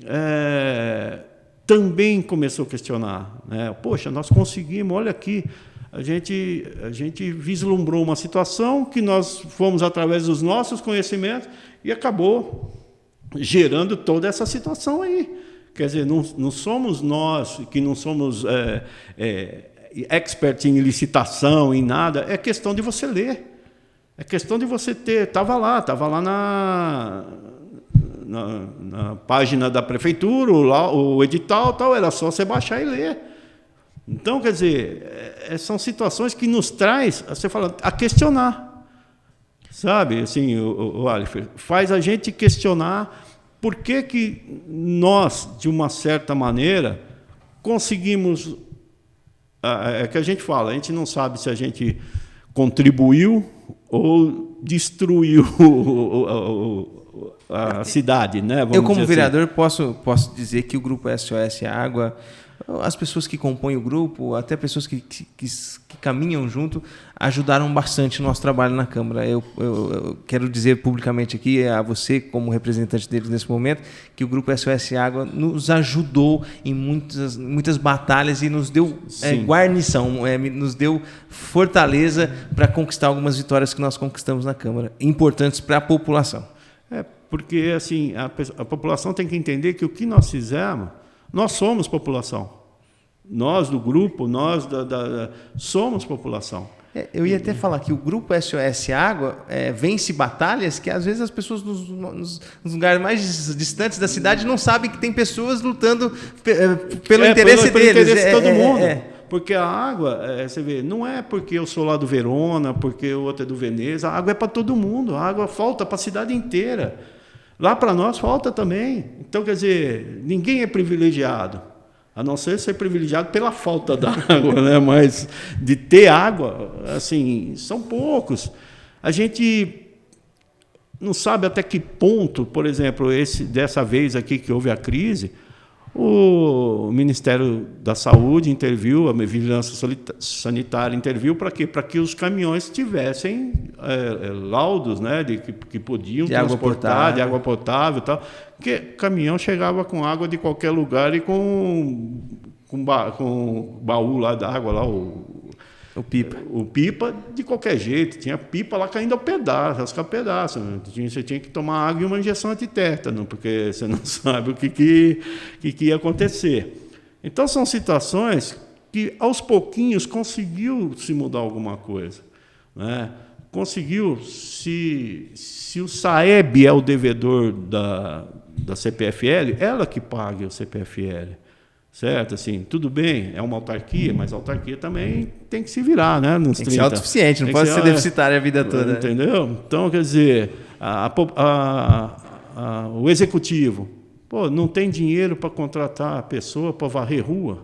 também começou a questionar, né? Poxa, nós conseguimos, olha aqui, a gente vislumbrou uma situação que nós fomos através dos nossos conhecimentos e acabou gerando toda essa situação aí. Quer dizer, não somos nós que não somos expert em licitação, em nada, é questão de você ler, é questão de você ter, estava lá na página da prefeitura, o edital, tal, era só você baixar e ler. Então, quer dizer, são situações que nos traz, você fala, a questionar, sabe? Assim, o Alifer, faz a gente questionar por que nós, de uma certa maneira, conseguimos... É que a gente fala, a gente não sabe se a gente contribuiu ou destruiu a cidade, né? Eu, como vereador, posso dizer que o Grupo SOS Água, as pessoas que compõem o grupo, até pessoas que caminham junto, ajudaram bastante o nosso trabalho na Câmara. Eu quero dizer publicamente aqui, a você, como representante deles nesse momento, que o Grupo SOS Água nos ajudou em muitas batalhas e nos deu guarnição, nos deu fortaleza para conquistar algumas vitórias que nós conquistamos na Câmara, importantes para a população. Porque assim, a população tem que entender que o que nós fizemos, nós somos população. Nós do grupo, nós somos população. Eu ia até falar que o Grupo SOS Água vence batalhas que às vezes as pessoas nos lugares mais distantes da cidade não sabem que tem pessoas lutando pelo interesse deles. Pelo interesse de todo mundo. Porque a água, você vê, não é porque eu sou lá do Verona, porque o outro é do Veneza, a água é para todo mundo, a água falta para a cidade inteira. Lá para nós falta também. Então, quer dizer, ninguém é privilegiado, a não ser privilegiado pela falta da água, né? Mas de ter água, assim, são poucos. A gente não sabe até que ponto, por exemplo, dessa vez aqui que houve a crise, o Ministério da Saúde interviu, a Vigilância Sanitária interviu para quê? Para que os caminhões tivessem laudos, né, que podiam transportar de água potável e tal. Porque o caminhão chegava com água de qualquer lugar e com baú lá da água, lá, O pipa, de qualquer jeito, tinha pipa lá caindo ao pedaço, rascar pedaço. Você tinha que tomar água e uma injeção antitétano, porque você não sabe o que ia acontecer. Então, são situações que, aos pouquinhos, conseguiu se mudar alguma coisa, né? Conseguiu, se o SAEB é o devedor da CPFL, ela que pague o CPFL. Certo? Assim, tudo bem, é uma autarquia, mas a autarquia também tem que se virar, né? Tem que ser autossuficiente, não pode ser deficitária a vida toda. Entendeu? Então, quer dizer, o executivo, não tem dinheiro para contratar a pessoa para varrer rua.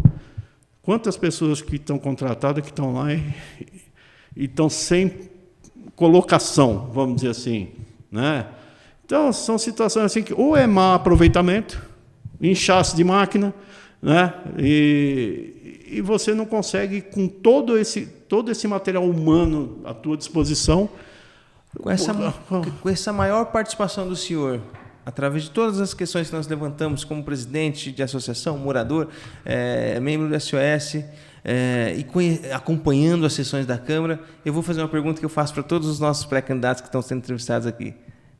Quantas pessoas que estão contratadas que estão lá e estão sem colocação, vamos dizer assim, né? Então, são situações assim que ou é mau aproveitamento, inchaço de máquina, né? E você não consegue, com todo esse material humano à tua disposição... Com essa maior participação do senhor, através de todas as questões que nós levantamos como presidente de associação, morador, membro do SOS, acompanhando as sessões da Câmara, eu vou fazer uma pergunta que eu faço para todos os nossos pré-candidatos que estão sendo entrevistados aqui.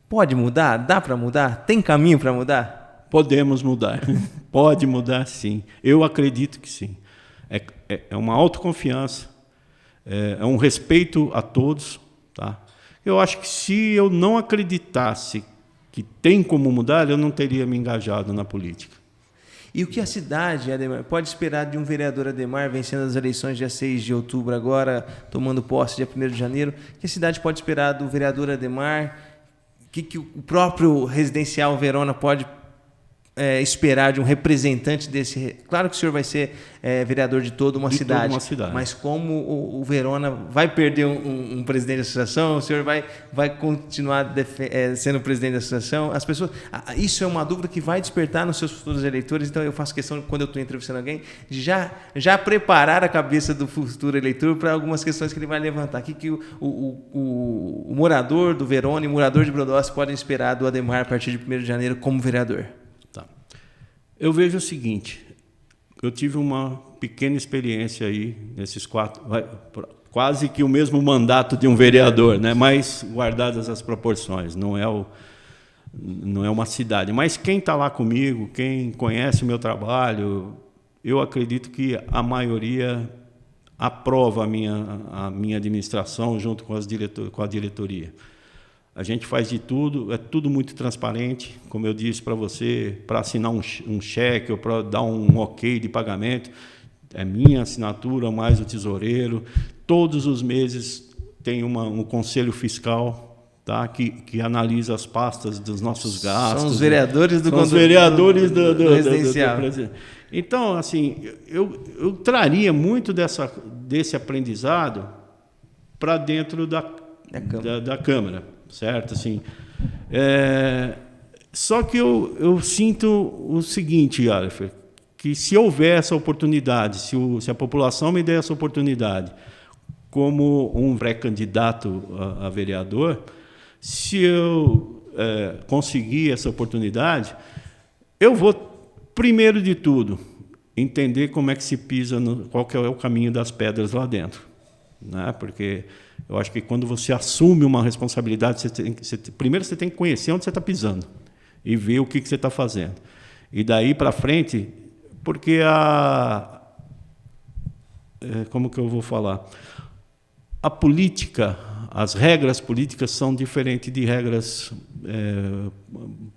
Pode mudar? Dá para mudar? Tem caminho para mudar? Podemos mudar. Pode mudar, sim. Eu acredito que sim. É uma autoconfiança, é um respeito a todos. Tá? Eu acho que se eu não acreditasse que tem como mudar, eu não teria me engajado na política. E o que a cidade, Ademar, pode esperar de um vereador Ademar vencendo as eleições dia 6 de outubro, agora tomando posse dia 1º de janeiro? O que a cidade pode esperar do vereador Ademar? O que o próprio residencial Verona pode esperar de um representante desse... Claro que o senhor vai ser vereador de toda uma cidade, mas como o Verona vai perder um presidente da associação, o senhor vai continuar sendo presidente da associação? As pessoas... Isso é uma dúvida que vai despertar nos seus futuros eleitores, então eu faço questão, quando eu estou entrevistando alguém, de já preparar a cabeça do futuro eleitor para algumas questões que ele vai levantar. O que o morador do Verona e o morador de Brodowski podem esperar do Ademar a partir de 1º de janeiro como vereador? Eu vejo o seguinte, eu tive uma pequena experiência aí, nesses quase que o mesmo mandato de um vereador, né? Mas guardadas as proporções, não é uma cidade. Mas quem está lá comigo, quem conhece o meu trabalho, eu acredito que a maioria aprova a minha administração junto com a diretoria. A gente faz de tudo, é tudo muito transparente, como eu disse para você, para assinar um cheque ou para dar um ok de pagamento, é minha assinatura mais o tesoureiro. Todos os meses tem um conselho fiscal, tá, que analisa as pastas dos nossos gastos. São os vereadores do residencial. Então, assim, eu traria muito desse aprendizado para dentro da Câmara. Certo? Assim, só que eu sinto o seguinte, Aleph, que se houver essa oportunidade, se a população me der essa oportunidade como um pré-candidato a vereador, se eu conseguir essa oportunidade, eu vou, primeiro de tudo, entender como é que se pisa, qual que é o caminho das pedras lá dentro. Né? Porque eu acho que quando você assume uma responsabilidade, primeiro você tem que conhecer onde você está pisando e ver o que você está fazendo. E daí para frente, porque como que eu vou falar? A política, as regras políticas são diferentes de regras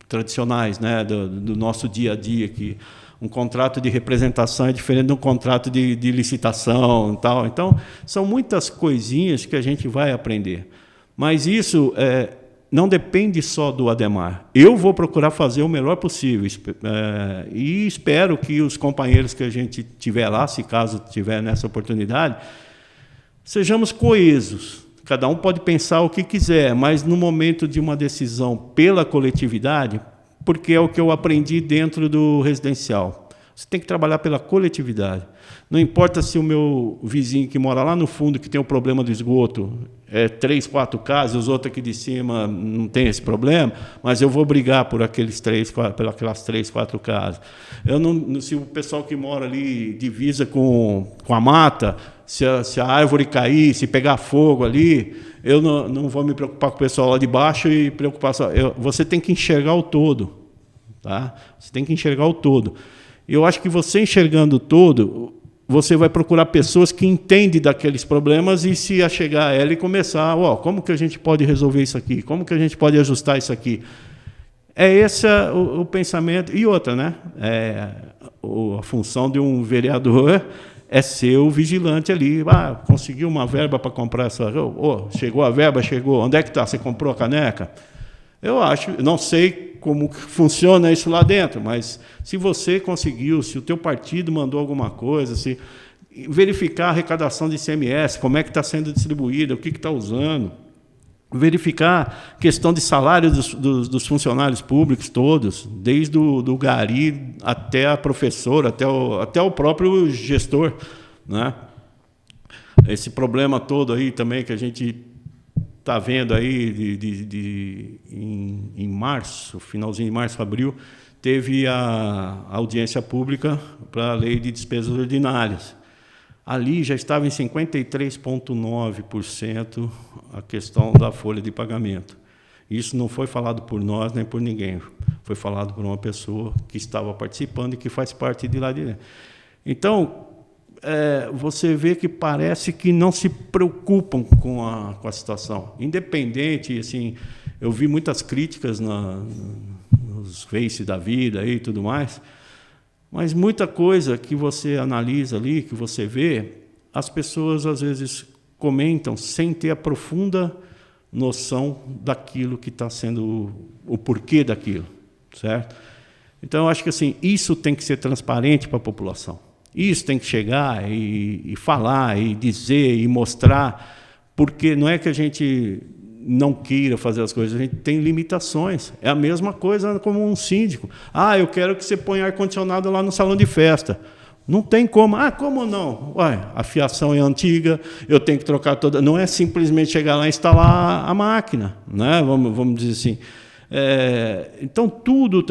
tradicionais, né? do nosso dia a dia, que um contrato de representação é diferente de um contrato de licitação e tal. Então, são muitas coisinhas que a gente vai aprender. Mas isso não depende só do Ademar. Eu vou procurar fazer o melhor possível. E espero que os companheiros que a gente tiver lá, se caso tiver nessa oportunidade, sejamos coesos. Cada um pode pensar o que quiser, mas no momento de uma decisão pela coletividade, porque é o que eu aprendi dentro do residencial. Você tem que trabalhar pela coletividade. Não importa se o meu vizinho que mora lá no fundo, que tem o problema do esgoto, 3, 4 casas, os outros aqui de cima não tem esse problema, mas eu vou brigar por aquelas 3, 4 casas. Se o pessoal que mora ali divisa com a mata, se a árvore cair, se pegar fogo ali, eu não vou me preocupar com o pessoal lá de baixo e preocupar só. Você tem que enxergar o todo. Tá? Você tem que enxergar o todo. E eu acho que você enxergando o todo, você vai procurar pessoas que entendem daqueles problemas e se achegar a ela e começar, como que a gente pode resolver isso aqui? Como que a gente pode ajustar isso aqui? É esse o pensamento. E outra, né? A função de um vereador é ser o vigilante ali. Conseguiu uma verba para comprar essa... chegou a verba, chegou. Onde é que está? Você comprou a caneca? Eu não sei como funciona isso lá dentro, mas se você conseguiu, se o teu partido mandou alguma coisa, se verificar a arrecadação de ICMS, como é que está sendo distribuída, o que está usando, verificar a questão de salário dos funcionários públicos todos, desde o gari até a professora, até o próprio gestor, né? Esse problema todo aí também que a gente está vendo aí em março, finalzinho de março, abril, teve a audiência pública para a lei de despesas ordinárias. Ali já estava em 53,9% a questão da folha de pagamento. Isso não foi falado por nós nem por ninguém, foi falado por uma pessoa que estava participando e que faz parte de lá de dentro. Então, você vê que parece que não se preocupam com a situação. Independente, assim, eu vi muitas críticas nos Face da vida e tudo mais, mas muita coisa que você analisa ali, que você vê, as pessoas às vezes comentam sem ter a profunda noção daquilo que está sendo o porquê daquilo, certo? Então, eu acho que assim, isso tem que ser transparente para a população. Isso tem que chegar e falar, e dizer, e mostrar, porque não é que a gente não queira fazer as coisas, a gente tem limitações. É a mesma coisa como um síndico. Eu quero que você ponha ar-condicionado lá no salão de festa. Não tem como. Como não? A fiação é antiga, eu tenho que trocar toda... Não é simplesmente chegar lá e instalar a máquina, né? Vamos dizer assim. Então, tudo...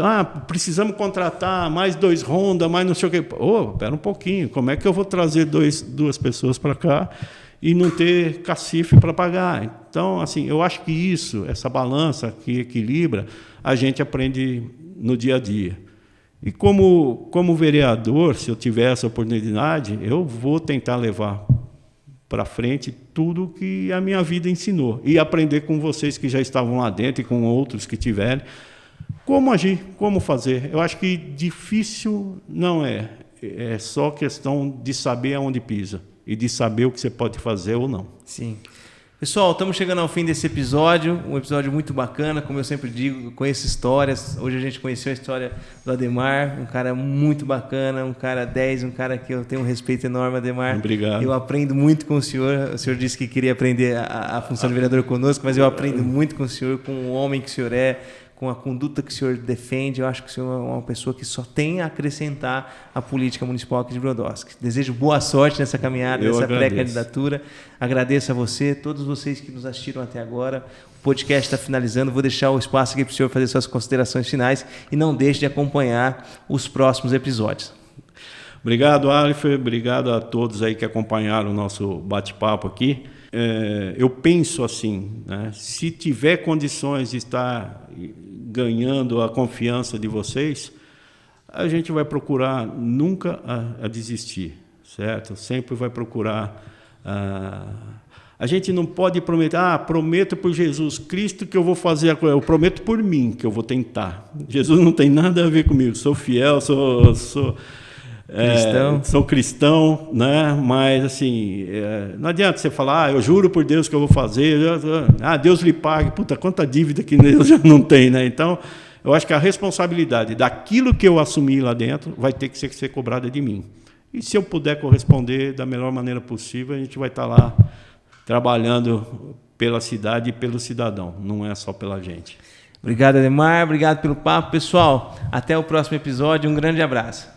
precisamos contratar mais 2 Honda, mais não sei o quê. Espera um pouquinho, como é que eu vou trazer 2 pessoas para cá e não ter cacife para pagar? Então, assim, eu acho que essa balança que equilibra, a gente aprende no dia a dia. E como vereador, se eu tiver essa oportunidade, eu vou tentar levar para frente tudo que a minha vida ensinou e aprender com vocês que já estavam lá dentro e com outros que tiverem, como agir, como fazer. Eu acho que difícil não é só questão de saber aonde pisa e de saber o que você pode fazer ou não. Sim. Pessoal, estamos chegando ao fim desse episódio, um episódio muito bacana, como eu sempre digo, conheço histórias. Hoje a gente conheceu a história do Ademar, um cara muito bacana, um cara 10, um cara que eu tenho um respeito enorme, Ademar. Obrigado. Eu aprendo muito com o senhor disse que queria aprender a função de vereador conosco, mas eu aprendo muito com o senhor, com o homem que o senhor é, com a conduta que o senhor defende. Eu acho que o senhor é uma pessoa que só tem a acrescentar à política municipal aqui de Brodowski. Desejo boa sorte nessa caminhada, nessa pré-candidatura. Agradeço a você, todos vocês que nos assistiram até agora. O podcast está finalizando. Vou deixar o espaço aqui para o senhor fazer suas considerações finais e não deixe de acompanhar os próximos episódios. Obrigado, Alifer. Obrigado a todos aí que acompanharam o nosso bate-papo aqui. Eu penso assim, né? Se tiver condições de estar ganhando a confiança de vocês, a gente vai procurar nunca a desistir, certo? Sempre vai procurar... A gente não pode prometer, prometo por Jesus Cristo que eu vou fazer a coisa. Eu prometo por mim que eu vou tentar. Jesus não tem nada a ver comigo. Sou fiel, sou cristão, né? Mas assim, não adianta você falar, eu juro por Deus que eu vou fazer, Deus lhe pague, quanta dívida que Deus já não tem, né? Então, eu acho que a responsabilidade daquilo que eu assumi lá dentro vai ter que ser cobrada de mim. E se eu puder corresponder da melhor maneira possível, a gente vai estar lá trabalhando pela cidade e pelo cidadão, não é só pela gente. Obrigado, Ademar, obrigado pelo papo. Pessoal, até o próximo episódio, um grande abraço.